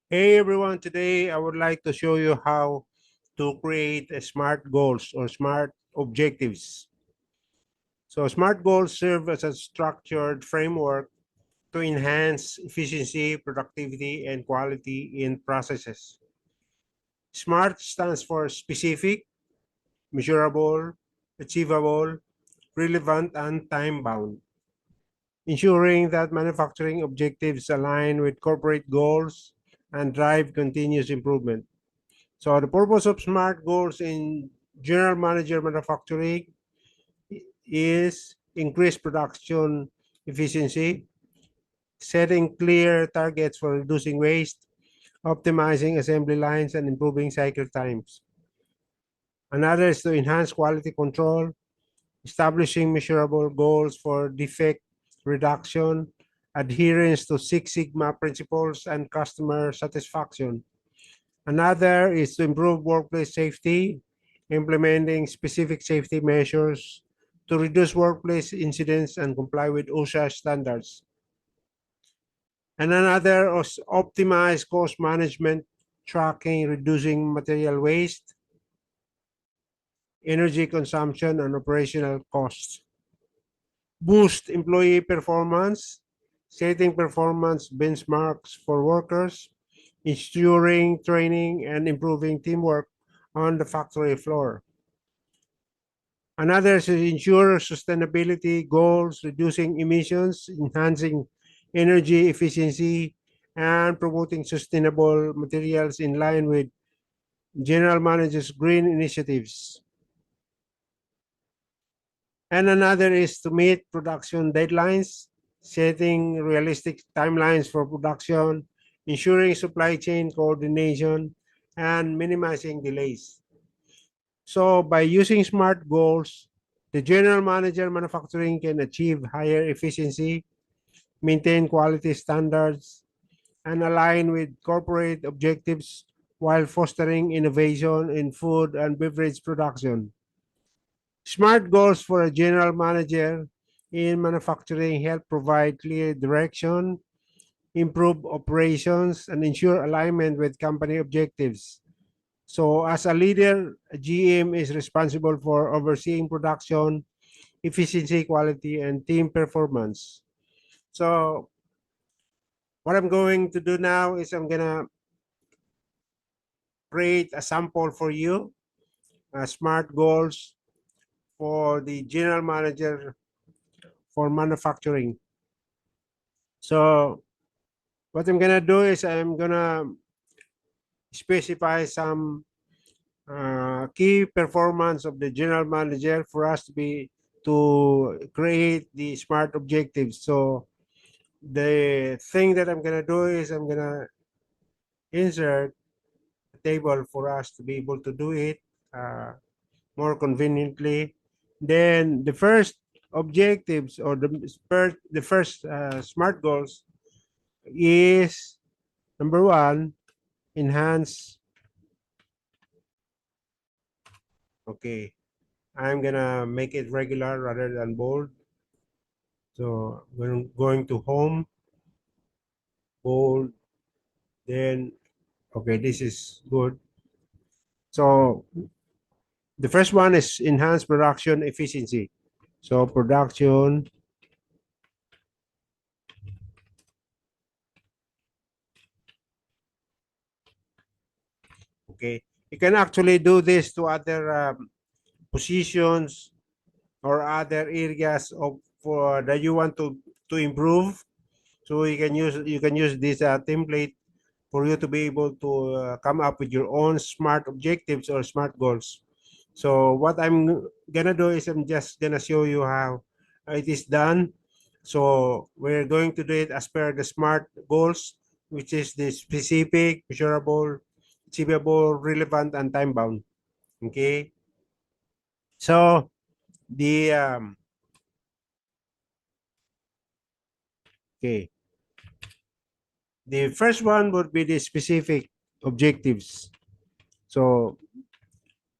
Hey everyone, today I would like to show you how to create a smart goals or smart objectives. So smart goals serve as a structured framework to enhance efficiency, productivity, and quality in processes. SMART stands for specific, measurable, achievable, relevant, and time-bound, ensuring that manufacturing objectives align with corporate goals and drive continuous improvement. So the purpose of SMART goals in general manager manufacturing is increase production efficiency, setting clear targets for reducing waste, optimizing assembly lines, and improving cycle times. Another is to enhance quality control, establishing measurable goals for defect reduction, adherence to Six Sigma principles, and customer satisfaction. Another is to improve workplace safety, implementing specific safety measures to reduce workplace incidents and comply with OSHA standards. And another is optimize cost management, tracking, reducing material waste, energy consumption, and operational costs. Boost employee performance, setting performance benchmarks for workers, ensuring training and improving teamwork on the factory floor. Another is to ensure sustainability goals, reducing emissions, enhancing energy efficiency, and promoting sustainable materials in line with General Manager's green initiatives. And another is to meet production deadlines, setting realistic timelines for production, ensuring supply chain coordination, and minimizing delays. So by using SMART goals, the general manager manufacturing can achieve higher efficiency, maintain quality standards, and align with corporate objectives while fostering innovation in food and beverage production. SMART goals for a general manager in manufacturing help provide clear direction, improve operations, and ensure alignment with company objectives. So, as a leader, a GM is responsible for overseeing production, efficiency, quality, and team performance. So, what I'm going to do now is I'm going to create a sample for you, SMART goals for the general manager for manufacturing. So, what I'm going to do is I'm going to specify some key performance of the general manager for us to create the smart objectives. So the thing that I'm gonna do is I'm gonna insert a table for us to be able to do it uh, more conveniently. Then the first objectives or the first smart goals is number one, enhance. Okay, I'm gonna make it regular rather than bold. So we're going to home, bold, then, okay, this is good. So the first one is enhance production efficiency. So production, okay. You can actually do this to other positions or other areas of for that you want to improve. So you can use this template for you to be able to come up with your own smart objectives or smart goals. So what I'm gonna do is I'm just gonna show you how it is done. So we're going to do it as per the SMART goals, which is the specific, measurable, achievable, relevant, and time bound. Okay. So the okay, the first one would be the specific objectives. So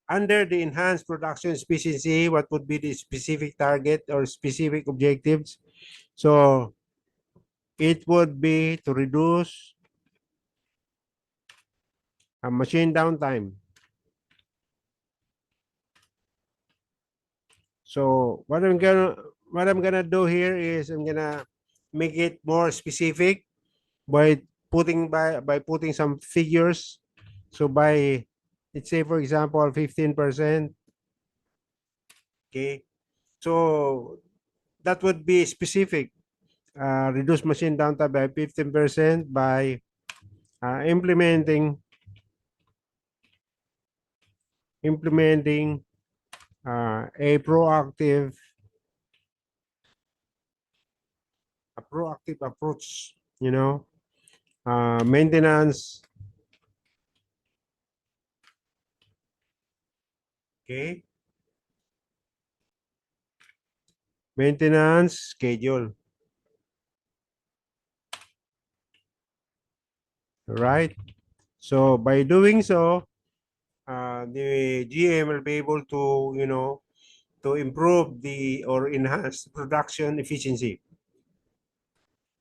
under the enhanced production efficiency, what would be the specific target or specific objectives? So it would be to reduce machine downtime. So what I'm gonna do here is I'm gonna make it more specific by putting some figures. So by, let's say for example 15%. Okay. So that would be specific. Reduce machine downtime by 15% by implementing a proactive approach, maintenance. Okay. Maintenance schedule. Right. So by doing so, the GM will be able to, to improve or enhance production efficiency.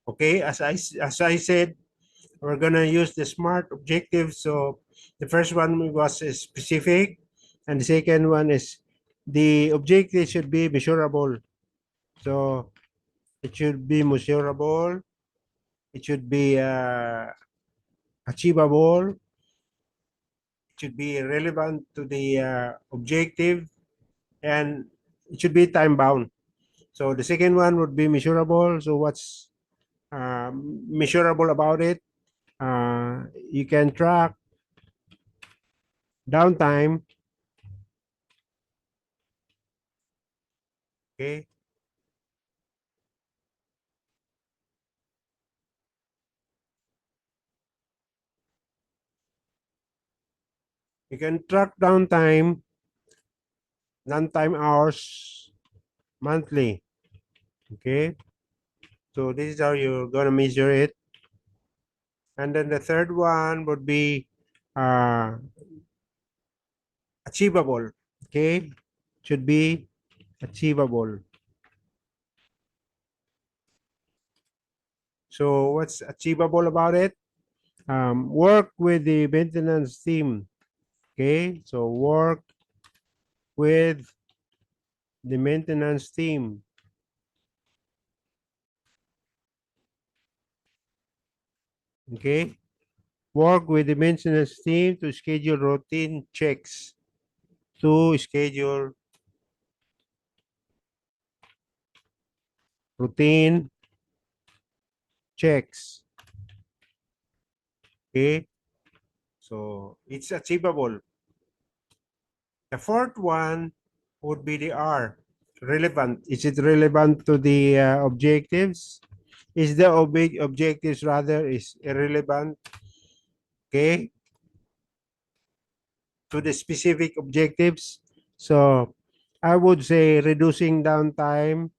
Okay, as I said, we're gonna use the SMART objectives. So the first one was specific, and the second one is the objective should be measurable. So it should be measurable. It should be achievable. It should be relevant to the objective, and it should be time bound. So the second one would be measurable. So what's measurable about it? You can track downtime. Okay. You can track downtime hours monthly. Okay. So this is how you're gonna measure it. And then the third one would be uh, achievable. Okay. Should be achievable. So what's achievable about it? Work with the maintenance team. Okay. So work with the maintenance team. Okay. Work with the maintenance team to schedule routine checks. To schedule routine checks. Okay. So it's achievable. The fourth one would be the R. Relevant. Is it relevant to the objectives? Is the objectives rather is irrelevant? Okay. To the specific objectives. So I would say reducing downtime,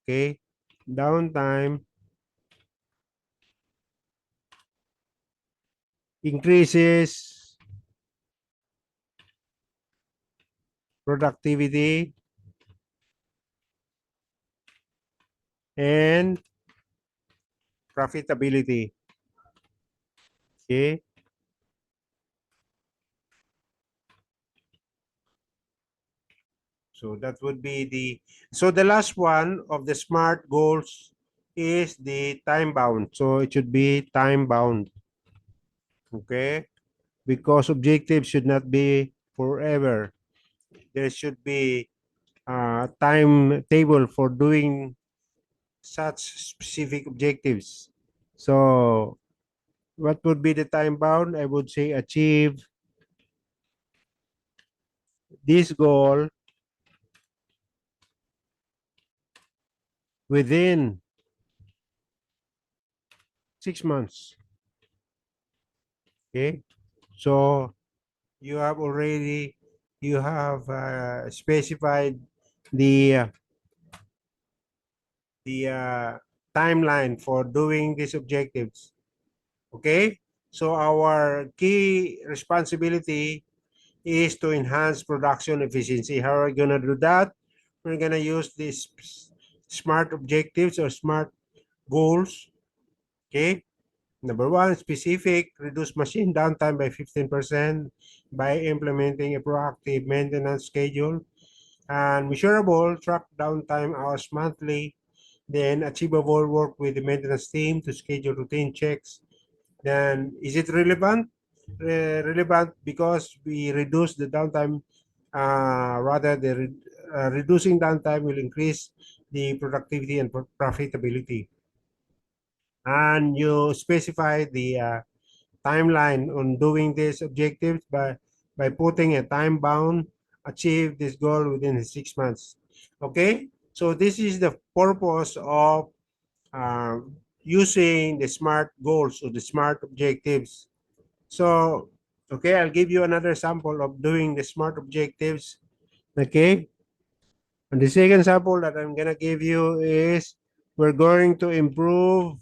okay, downtime increases productivity and profitability. Okay. So that would be the last one of the SMART goals is the time bound. So it should be time bound. Okay. Because objectives should not be forever. There should be a timetable for doing such specific objectives. So what would be the time bound? I would say achieve this goal within 6 months. Okay. So you have specified the uh, the timeline for doing these objectives. Okay. So our key responsibility is to enhance production efficiency. How are we gonna do that? We're gonna use these SMART objectives or SMART goals Okay. Number one, specific, reduce machine downtime by 15% by implementing a proactive maintenance schedule. And measurable, track downtime hours monthly. Then achievable, work with the maintenance team to schedule routine checks. Then is it relevant? Relevant because we reduce the downtime. Rather, reducing downtime will increase the productivity and profitability. And you specify the timeline on doing these objectives by putting a time bound, achieve this goal within 6 months. Okay, so this is the purpose of uh, using the SMART goals or the SMART objectives. So, okay, I'll give you another sample of doing the SMART objectives. Okay, and the second sample that I'm gonna give you is we're going to improve.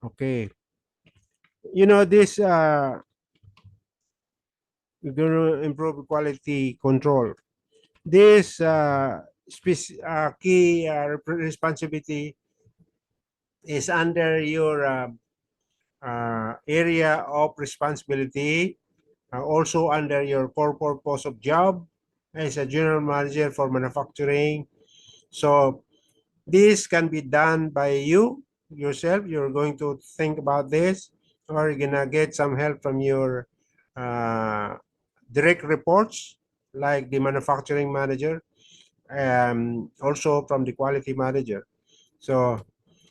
Okay, this we're going to improve quality control. This key responsibility is under your area of responsibility, also under your core purpose of job as a general manager for manufacturing. So this can be done by you yourself. You're going to think about this, or you're gonna get some help from your uh, direct reports, like the manufacturing manager, also from the quality manager. So,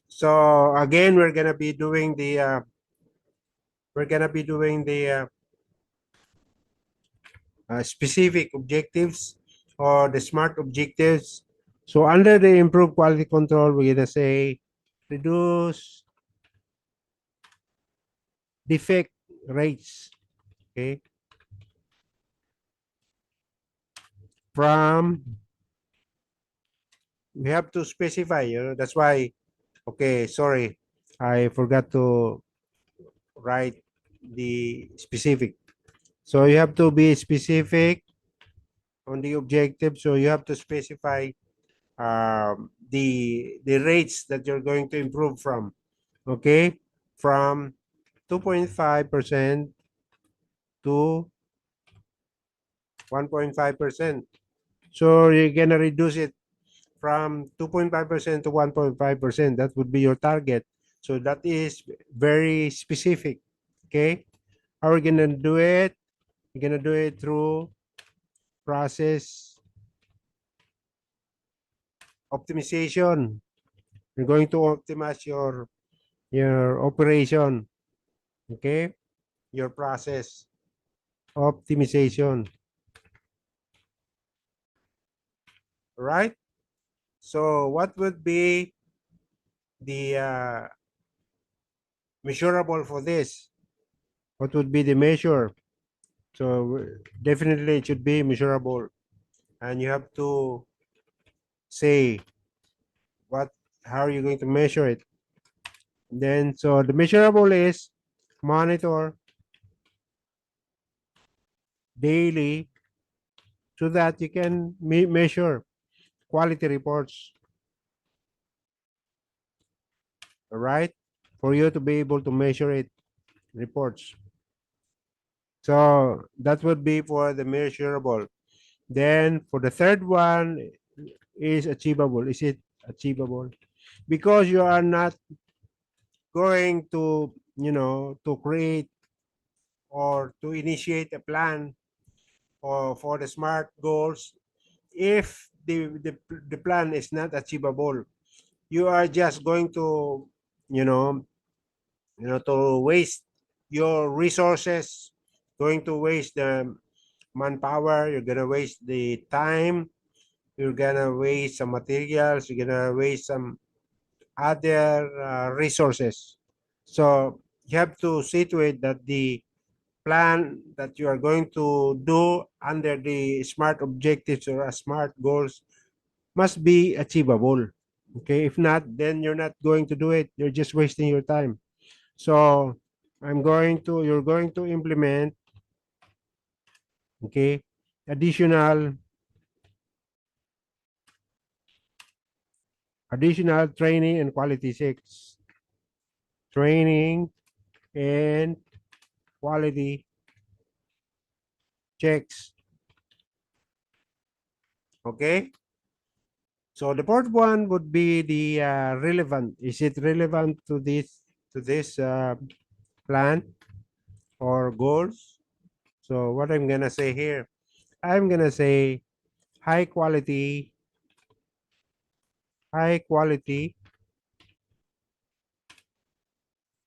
so again, we're gonna be doing the specific objectives or the SMART objectives. So under the improved quality control, we're gonna say reduce defect rates. Okay, from we have to specify. That's why. Okay, sorry, I forgot to write the specific. So you have to be specific on the objective. So you have to specify the rates that you're going to improve from. Okay, from 2.5% to 1.5%. So you're gonna reduce it from 2.5% to 1.5%. That would be your target. So that is very specific. Okay, how are we gonna do it? We're gonna do it through process optimization. You're going to optimize your operation. Okay, your process optimization. Right. So what would be the measurable for this? What would be the measure? So definitely it should be measurable, and you have to say what how are you going to measure it. Then so the measurable is monitor daily so that you can measure quality reports. All right, for you to be able to measure it reports. So that would be for the measurable. Then for the third one is achievable. Is it achievable? Because you are not going to, to create or to initiate a plan or for the SMART goals if the plan is not achievable. You are just going to, you know, to waste your resources, going to waste the manpower, you're gonna waste the time, you're gonna waste some materials, you're gonna waste some other resources. So you have to see to it that the plan that you are going to do under the SMART objectives or SMART goals must be achievable. Okay, if not, then you're not going to do it. You're just wasting your time. So you're going to implement, okay, additional additional training and quality checks. Training and quality checks. Okay. So the fourth one would be the relevant. Is it relevant to this plan or goals? So what I'm gonna say here, I'm gonna say high quality, high quality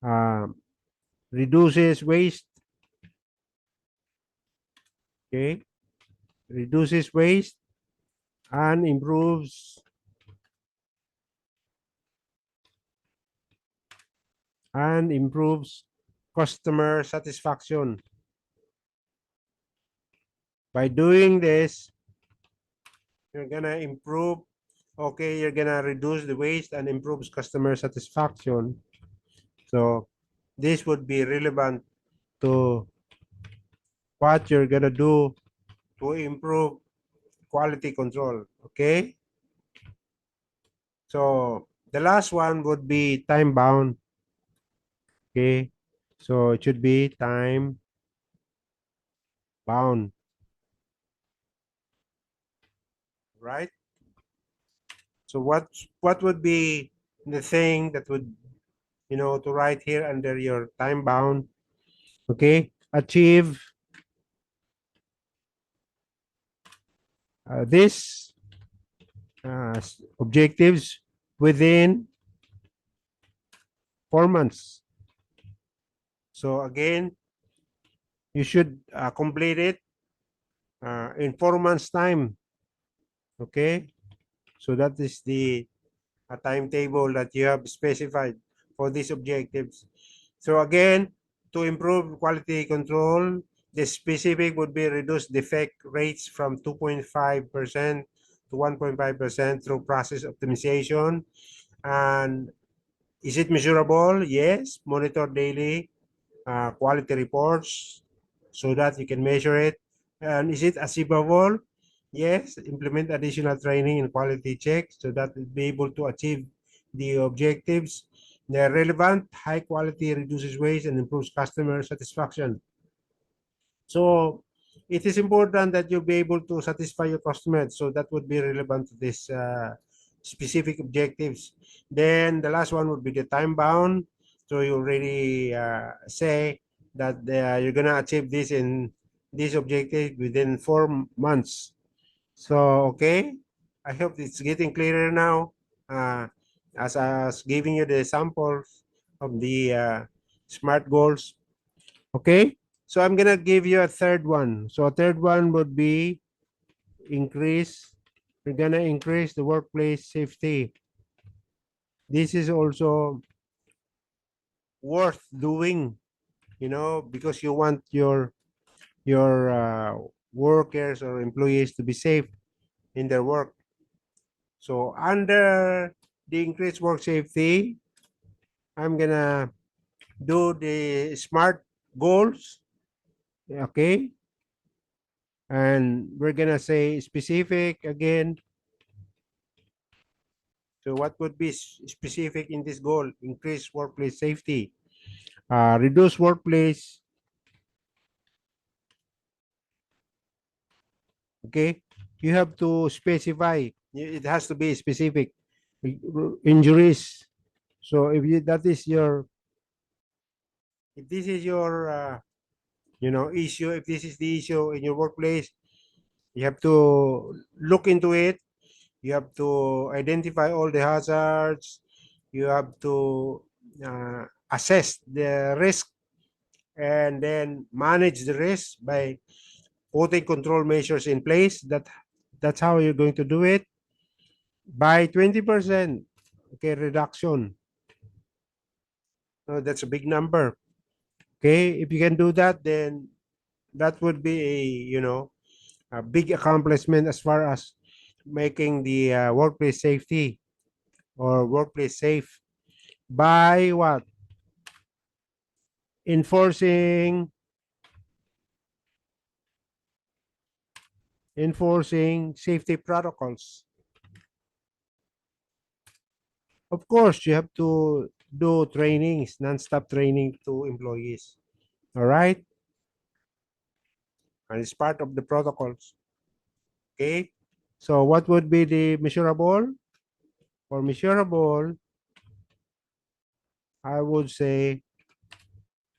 um, reduces waste. Okay, reduces waste and improves customer satisfaction. By doing this, you're gonna improve. Okay, you're gonna reduce the waste and improves customer satisfaction. So this would be relevant to what you're gonna do to improve quality control. Okay. So the last one would be time bound. Okay. So it should be time bound, right? So what would be the thing that would to write here under your time bound? Okay. Achieve this objectives within 4 months. So again, you should complete it in 4 months time. Okay. So that is the timetable that you have specified for these objectives. So again, to improve quality control, the specific would be reduce defect rates from 2.5% to 1.5% through process optimization. And is it measurable? Yes. Monitor daily quality reports so that you can measure it. And is it achievable? Yes. Implement additional training and quality checks so that you'll be able to achieve the objectives. They're relevant, high quality, reduces waste, and improves customer satisfaction. So it is important that you be able to satisfy your customers. So that would be relevant to this specific objectives. Then the last one would be the time bound. So you already say that you're gonna achieve this in this objective within 4 months. So okay, I hope it's getting clearer now. Uh, as I was giving you the samples of the SMART goals. Okay, so I'm gonna give you a third one. So a third one would be increase. We're gonna increase the workplace safety. This is also worth doing, because you want your workers or employees to be safe in their work. So under the increased work safety, I'm gonna do the SMART goals. Okay, and we're gonna say specific again. So what would be specific in this goal? Increase workplace safety, reduce workplace. Okay, you have to specify. It has to be specific. Injuries. So if this is your issue, if this is the issue in your workplace, you have to look into it. You have to identify all the hazards. You have to assess the risk and then manage the risk by putting control measures in place. That's how you're going to do it by 20%. Okay, reduction. That's a big number. Okay, if you can do that, then that would be a big accomplishment as far as making the workplace safety or workplace safe by what? Enforcing safety protocols. Of course, you have to do trainings, non-stop training to employees. All right, and it's part of the protocols. Okay. So what would be the measurable? For measurable, I would say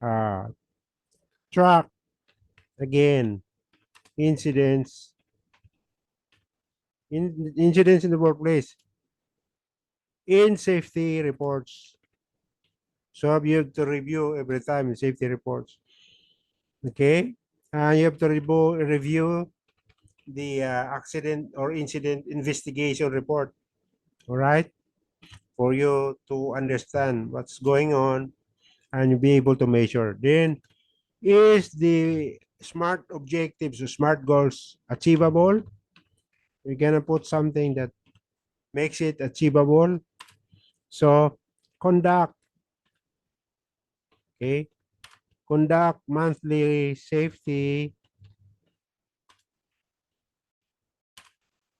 uh, track again incidents incidents in the workplace in safety reports. So you have to review every time in safety reports. Okay, you have to review the accident or incident investigation report. All right, for you to understand what's going on and you be able to measure. Then is the smart objectives or smart goals achievable? We're gonna put something that makes it achievable. So conduct, okay, conduct monthly safety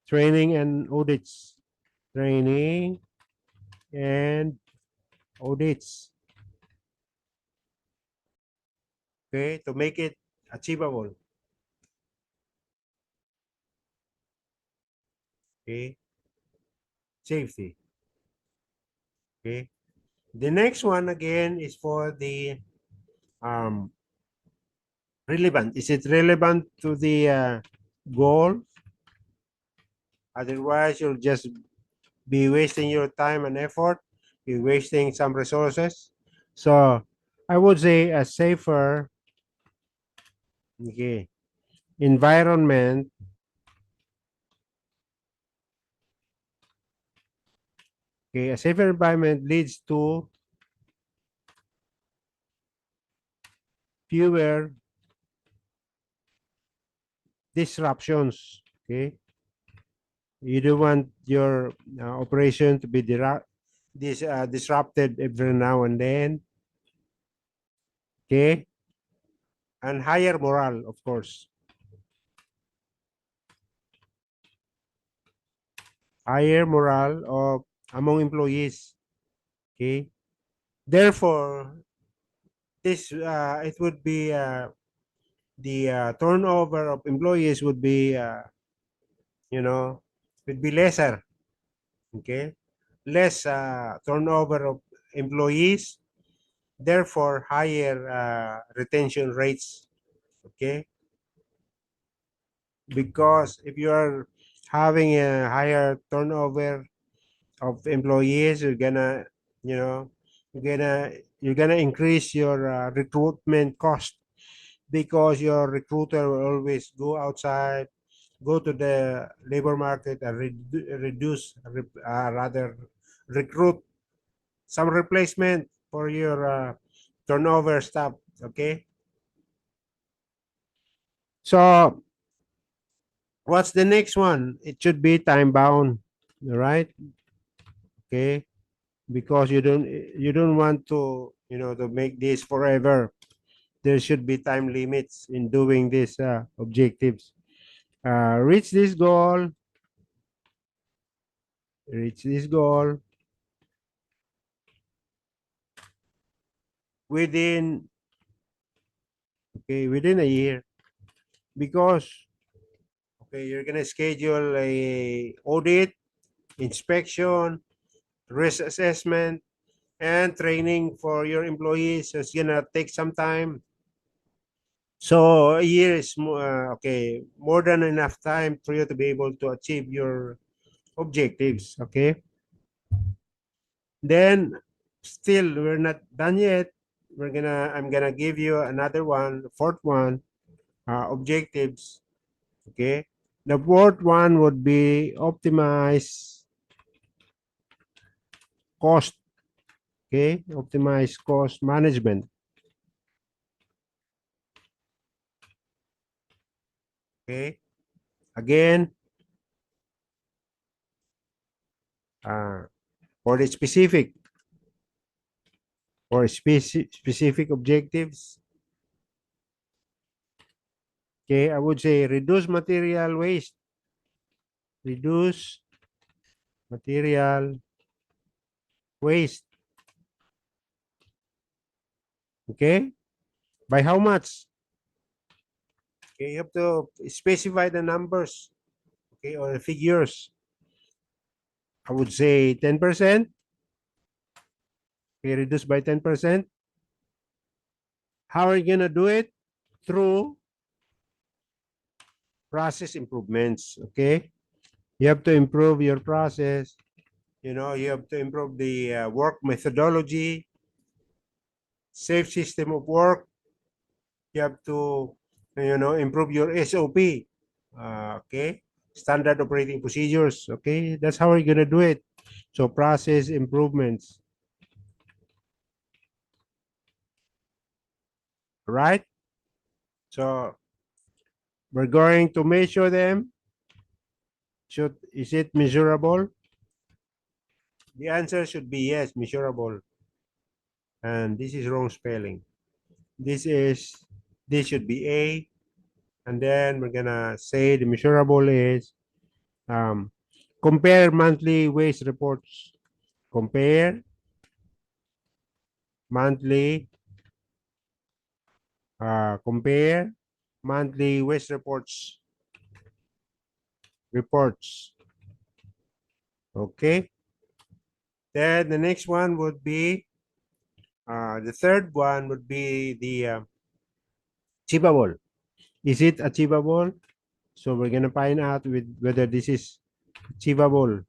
training and audits. Training and audits. Okay, to make it achievable. Okay, safety. Okay. The next one again is for the um relevant. Is it relevant to the goal? Otherwise, you'll just be wasting your time and effort. You're wasting some resources. So I would say a safer, okay, environment. Okay, a safer environment leads to fewer disruptions. Okay, you don't want your operation to be disrupted every now and then. Okay, and higher morale, of course. Higher morale of among employees. Okay, therefore, this it would be the turnover of employees would be you know would be lesser. Okay, less turnover of employees, therefore higher retention rates. Okay, because if you are having a higher turnover of employees, you're gonna, you know, you're gonna increase your recruitment cost because your recruiter will always go outside, go to the labor market and reduce, rather recruit some replacement for your turnover staff. Okay, so what's the next one? It should be time bound, all right? Okay, because you don't want to to make this forever. There should be time limits in doing these objectives. Reach this goal, reach this goal within, okay, within a year, because okay, you're gonna schedule a audit, inspection, risk assessment, and training for your employees. So it's gonna take some time. So a year is okay, more than enough time for you to be able to achieve your objectives. Okay. Then still we're not done yet. I'm gonna give you another one, the fourth one, objectives. Okay. The fourth one would be optimize cost. Okay. Optimize cost management. Okay. Again, uh, for the specific objectives. Okay. I would say reduce material waste. Reduce material waste. Okay, by how much? Okay, you have to specify the numbers. Okay, or the figures. I would say 10%. Okay, reduce by 10%. How are you gonna do it? Through process improvements. Okay, you have to improve your process. You have to improve the work methodology, safe system of work. You have to, improve your SOP. Okay, standard operating procedures. Okay, that's how we're gonna do it. So process improvements, right? So we're going to measure them. Is it measurable? The answer should be yes, measurable. And this is wrong spelling. This is this should be A, and then we're gonna say the measurable is um, compare monthly waste reports. Compare monthly compare monthly waste reports. Okay. Then the next one would be the third one would be the achievable. Is it achievable? So we're gonna find out with whether this is achievable.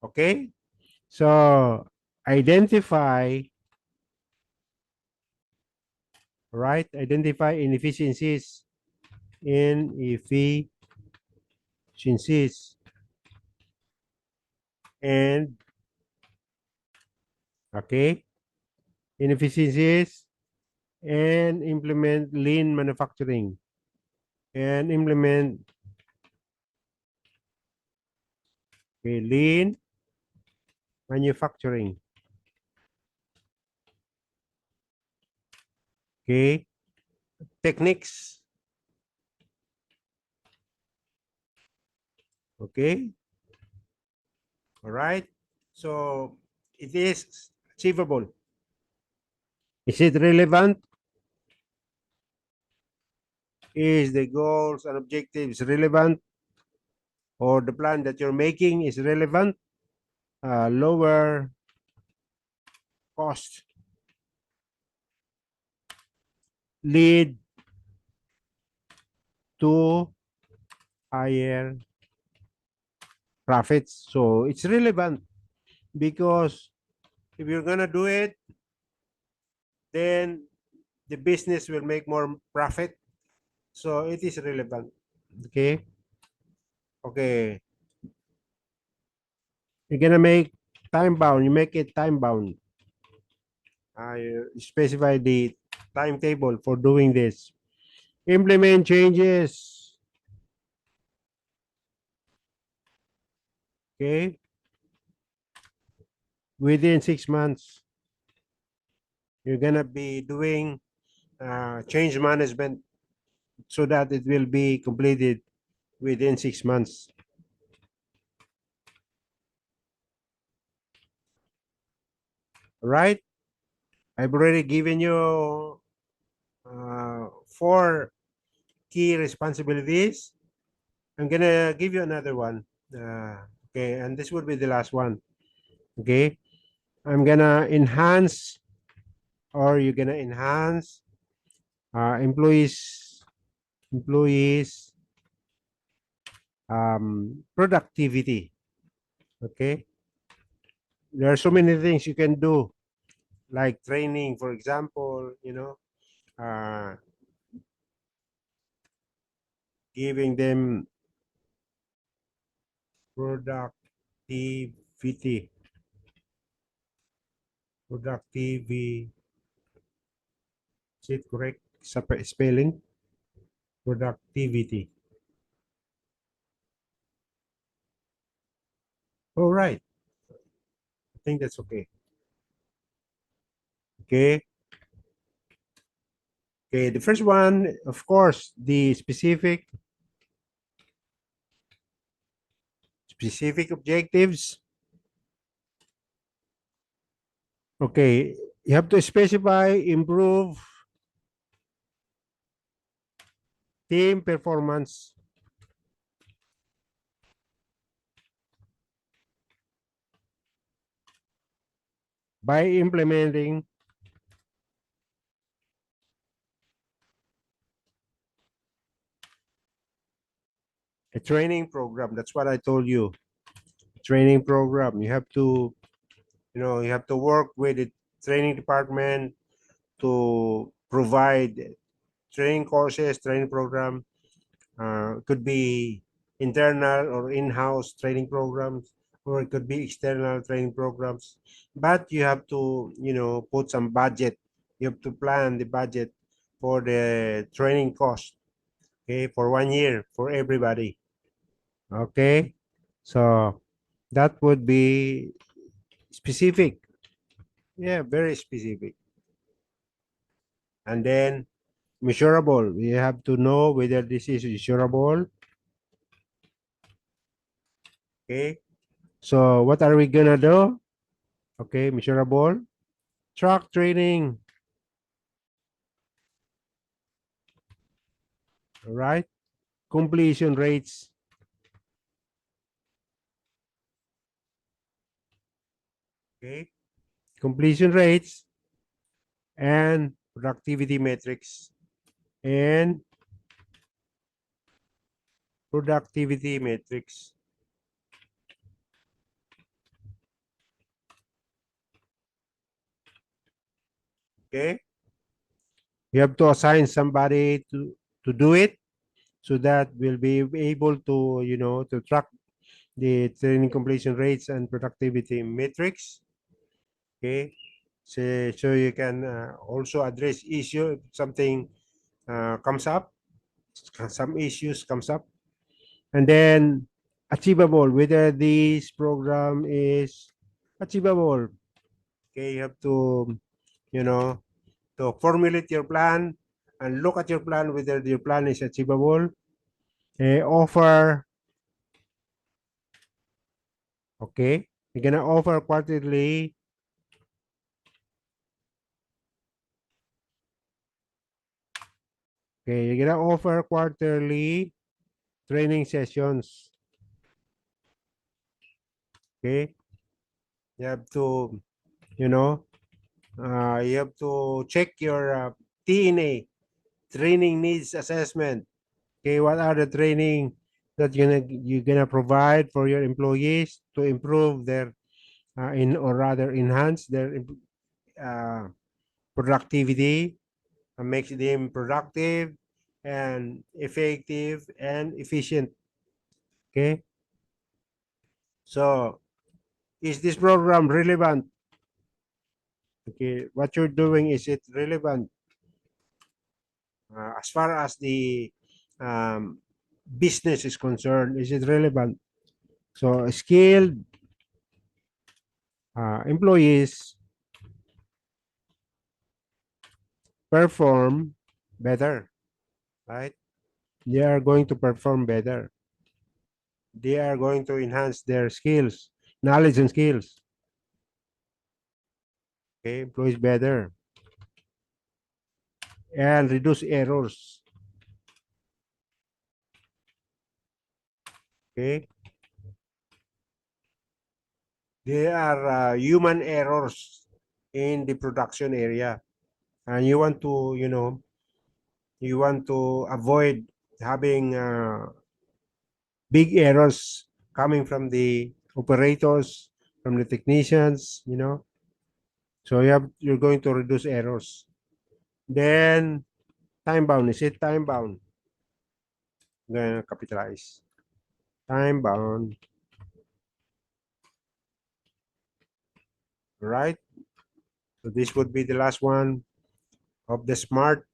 Okay. So identify, right? Identify inefficiencies and okay, inefficiencies and implement lean manufacturing and implement lean manufacturing. Okay, techniques. Okay, all right. So it is achievable. Is it relevant? Is the goals and objectives relevant? Or the plan that you're making is relevant? Lower cost lead to higher profits. So it's relevant because if you're gonna do it, then the business will make more profit. So it is relevant. Okay. Okay. You're gonna make time bound. You make it time bound. You specify the timetable for doing this. Implement changes. Okay. Within 6 months, you're gonna be doing change management so that it will be completed within 6 months. Right? I've already given you 4 key responsibilities. I'm gonna give you another one. Okay, and this will be the last one. Okay, I'm gonna enhance, or you're gonna enhance employees productivity. Okay, there are so many things you can do, like training, for example. Uh, giving them productivity, productivity. Is it correct spelling? Productivity. All right. I think that's okay. Okay. Okay. The first one, of course, the specific objectives. Okay, you have to specify, improve team performance by implementing a training program. That's what I told you. Training program. You have to, you have to work with the training department to provide training courses, training program. Could be internal or in-house training programs, or it could be external training programs. But you have to, put some budget. You have to plan the budget for the training cost. Okay, for 1 year for everybody. Okay, so that would be specific. Yeah, very specific. And then measurable. You have to know whether this is measurable. Okay. So what are we gonna do? Okay, measurable. Track training. All right. Completion rates. Okay. Completion rates and productivity metrics. And productivity metrics. Okay. You have to assign somebody to do it, so that we'll be able to, to track the training completion rates and productivity metrics. Okay. So you can also address issue if something comes up, some issues comes up. And then achievable, whether this program is achievable. Okay, you have to, you know, to formulate your plan and look at your plan whether your plan is achievable. Offer, okay, you're gonna offer quarterly. Okay, you're gonna offer quarterly training sessions. Okay, you have to, you know, you have to check your TNA, training needs assessment. Okay, what are the training that you're gonna provide for your employees to improve their in or rather enhance their uh, productivity, and makes them productive and effective and efficient. Okay, so is this program relevant? Okay, what you're doing, is it relevant as far as the um, business is concerned? Is it relevant? So skilled employees perform better, right? They are going to perform better. They are going to enhance their skills, knowledge and skills. Okay, employees better and reduce errors. Okay, there are human errors in the production area, and you want to, avoid having big errors coming from the operators, from the technicians, so you're going to reduce errors. Then time bound, is it time bound? I'm gonna capitalize time bound, right? So this would be the last one of the smart.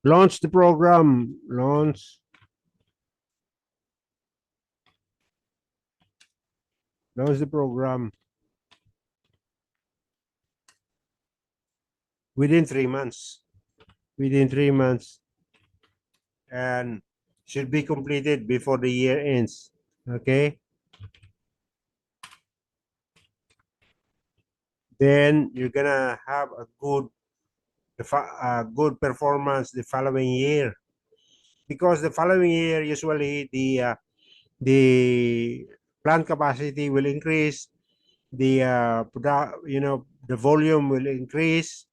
Launch the program. Launch the program within 3 months. Within 3 months, and should be completed before the year ends. Okay, then you're gonna have a good performance the following year, because the following year usually the plant capacity will increase, the the volume will increase,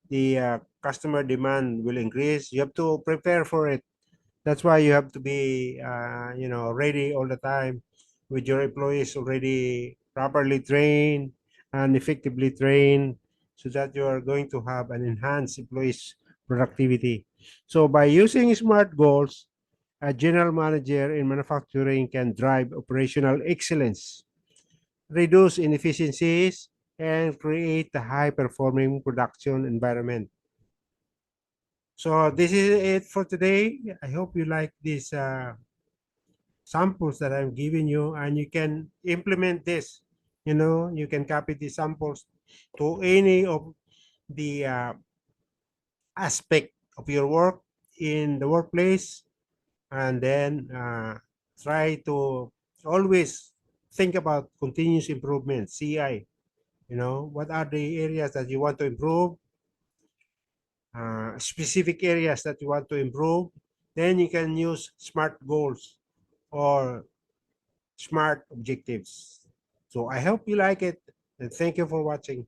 the customer demand will increase. You have to prepare for it. That's why you have to be ready all the time, with your employees already properly trained and effectively trained, so that you are going to have an enhanced employees productivity. So by using smart goals, a general manager in manufacturing can drive operational excellence, reduce inefficiencies, and create a high performing production environment. So this is it for today. I hope you like these samples that I'm giving you, and you can implement this. You can copy the samples to any of the aspect of your work in the workplace, and then try to always think about continuous improvement, CI. What are the areas that you want to improve, specific areas that you want to improve. Then you can use smart goals or smart objectives. So I hope you like it, and thank you for watching.